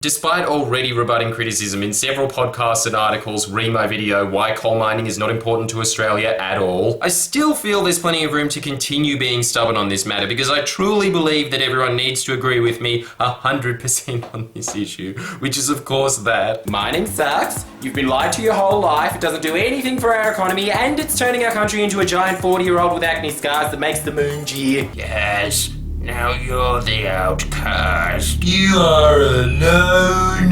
Despite already rebutting criticism in several podcasts and articles, re my video, Why Coal Mining is Not Important to Australia at All, I still feel there's plenty of room to continue being stubborn on this matter because I truly believe that everyone needs to agree with me 100% on this issue, which is of course that mining sucks, you've been lied to your whole life, it doesn't do anything for our economy, and it's turning our country into a giant 40-year-old with acne scars that makes the moon jeer. Yes. Now you're the outcast. You are a no-no.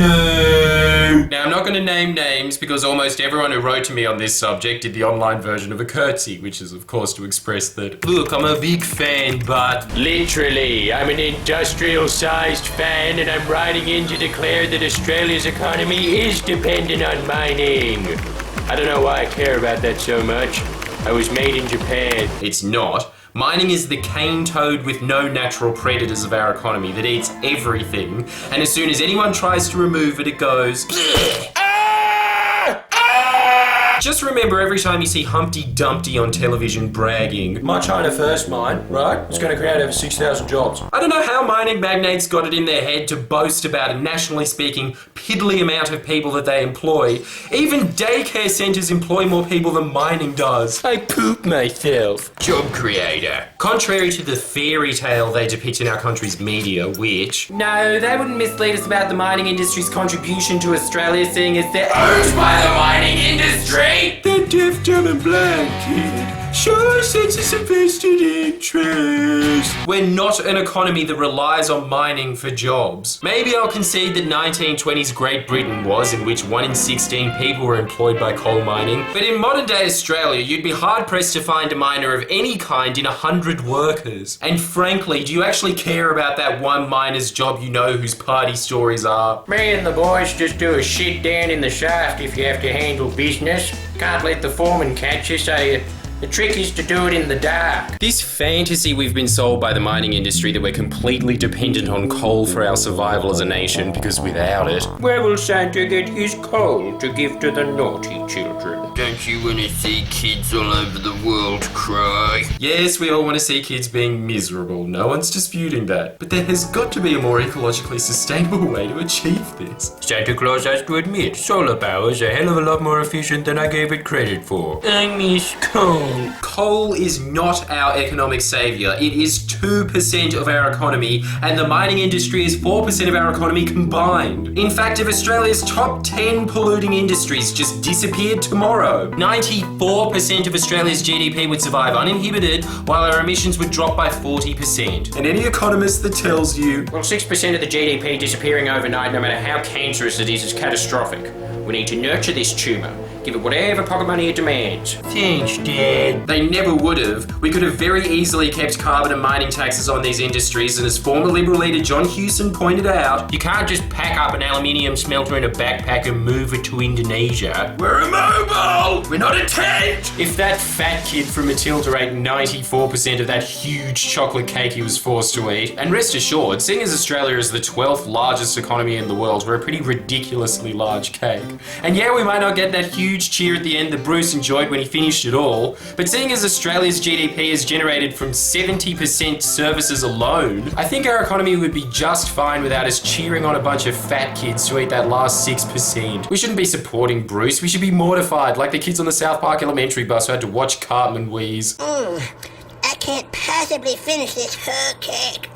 Now, I'm not going to name names because almost everyone who wrote to me on this subject did the online version of a curtsy, which is, of course, to express that, look, I'm a big fan, but... Literally, I'm an industrial-sized fan and I'm writing in to declare that Australia's economy is dependent on mining. I don't know why I care about that so much. I was made in Japan. It's not. Mining is the cane toad with no natural predators of our economy that eats everything, and as soon as anyone tries to remove it, it goes... Just remember every time you see Humpty Dumpty on television bragging, my China first mine, right? It's going to create over 6,000 jobs. I don't know how mining magnates got it in their head to boast about a nationally speaking piddly amount of people that they employ. Even daycare centres employ more people than mining does. I poop myself. Job creator. Contrary to the fairy tale they depict in our country's media, which... No, they wouldn't mislead us about the mining industry's contribution to Australia, seeing as they're owned by the mining industry. That deaf, dumb and blind kid sure sets us a vested interest. We're not an economy that relies on mining for jobs. Maybe I'll concede that 1920s Great Britain was, in which 1 in 16 people were employed by coal mining. But in modern day Australia, you'd be hard pressed to find a miner of any kind in 100 workers. And frankly, do you actually care about that one miner's job you know whose party stories are? Me and the boys just do a shit down in the shaft if you have to handle business. Can't let the foreman catch you, so the trick is to do it in the dark. This fantasy we've been sold by the mining industry that we're completely dependent on coal for our survival as a nation, because without it... Where will Santa get his coal to give to the naughty children? Don't you want to see kids all over the world cry? Yes, we all want to see kids being miserable. No one's disputing that. But there has got to be a more ecologically sustainable way to achieve this. Santa Claus has to admit, solar power is a hell of a lot more efficient than I gave it credit for. I miss coal. Coal is not our economic saviour. It is 2% of our economy, and the mining industry is 4% of our economy combined. In fact, if Australia's top 10 polluting industries just disappeared tomorrow, 94% of Australia's GDP would survive uninhibited, while our emissions would drop by 40%. And any economist that tells you, well, 6% of the GDP disappearing overnight, no matter how cancerous it is catastrophic. We need to nurture this tumour. Give it whatever pocket money it demands. Thanks, Dad. They never would have. We could have very easily kept carbon and mining taxes on these industries, and as former Liberal leader John Hewson pointed out, you can't just pack up an aluminium smelter in a backpack and move it to Indonesia. We're immobile! We're not a tent! If that fat kid from Matilda ate 94% of that huge chocolate cake he was forced to eat, and rest assured, seeing as Australia is the 12th largest economy in the world, we're a pretty ridiculously large cake. And yeah, we might not get that huge cheer at the end that Bruce enjoyed when he finished it all, but seeing as Australia's GDP is generated from 70% services alone, I think our economy would be just fine without us cheering on a bunch of fat kids to eat that last 6%. We shouldn't be supporting Bruce, we should be mortified, like the kids on the South Park elementary bus who had to watch Cartman wheeze. I can't possibly finish this whole cake.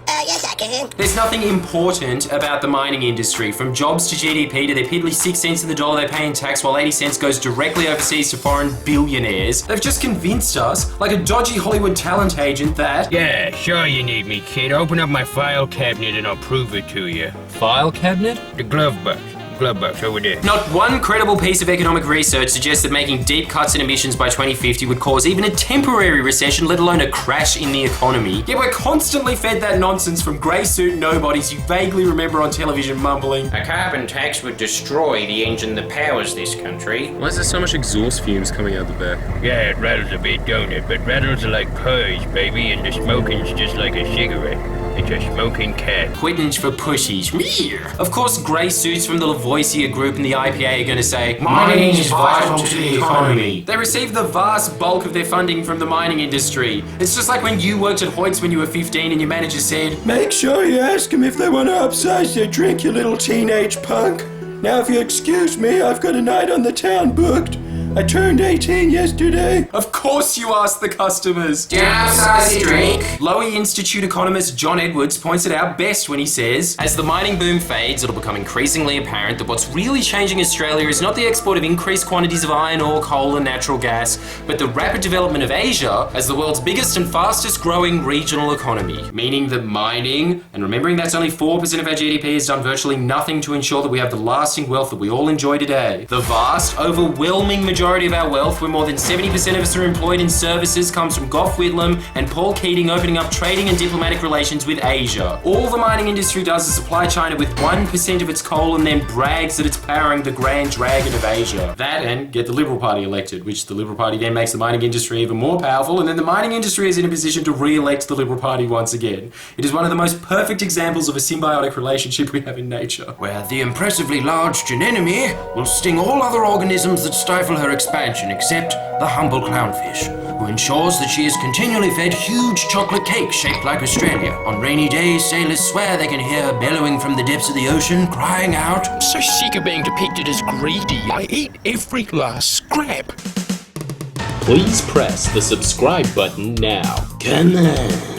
Yes, I can. There's nothing important about the mining industry, from jobs to GDP to their piddly 6 cents in the dollar they pay in tax, while 80 cents goes directly overseas to foreign billionaires. They've just convinced us, like a dodgy Hollywood talent agent, that... Yeah, sure you need me, kid. Open up my file cabinet and I'll prove it to you. File cabinet? The glove box. Glove box over there. Not one credible piece of economic research suggests that making deep cuts in emissions by 2050 would cause even a temporary recession, let alone a crash in the economy. Yet we're constantly fed that nonsense from grey suit nobodies you vaguely remember on television mumbling, a carbon tax would destroy the engine that powers this country. Why is there so much exhaust fumes coming out the back? Yeah, it rattles a bit, don't it? But rattles are like purrs, baby, and the smoking's just like a cigarette. It's a smoking cat. Quidditch for pushies. Of course, grey suits from the Lowy group and the IPA are going to say, mining is vital to the economy. They receive the vast bulk of their funding from the mining industry. It's just like when you worked at Hoyt's when you were 15 and your manager said, make sure you ask them if they want to upsize their drink, you little teenage punk. Now if you excuse me, I've got a night on the town booked. I turned 18 yesterday. Of course you ask the customers. Do you upsize your drink? Lowy Institute economist John Edwards points it out best when he says, as the mining boom fades, it'll become increasingly apparent that what's really changing Australia is not the export of increased quantities of iron ore, coal and natural gas, but the rapid development of Asia as the world's biggest and fastest growing regional economy. Meaning that mining, and remembering that's only 4% of our GDP, has done virtually nothing to ensure that we have the lasting wealth that we all enjoy today. The vast, overwhelming majority of our wealth, where more than 70% of us are employed in services, comes from Gough Whitlam and Paul Keating opening up trading and diplomatic relations with Asia. All the mining industry does is supply China with 1% of its coal and then brags that it's powering the grand dragon of Asia. That and get the Liberal Party elected, which the Liberal Party then makes the mining industry even more powerful, and then the mining industry is in a position to re-elect the Liberal Party once again. It is one of the most perfect examples of a symbiotic relationship we have in nature, where the impressively large anemone will sting all other organisms that stifle her expansion except the humble clownfish, who ensures that she is continually fed huge chocolate cakes shaped like Australia. On rainy days, sailors swear they can hear her bellowing from the depths of the ocean, crying out, I'm so sick of being depicted as greedy. I eat every last scrap. Please press the subscribe button now. Come on.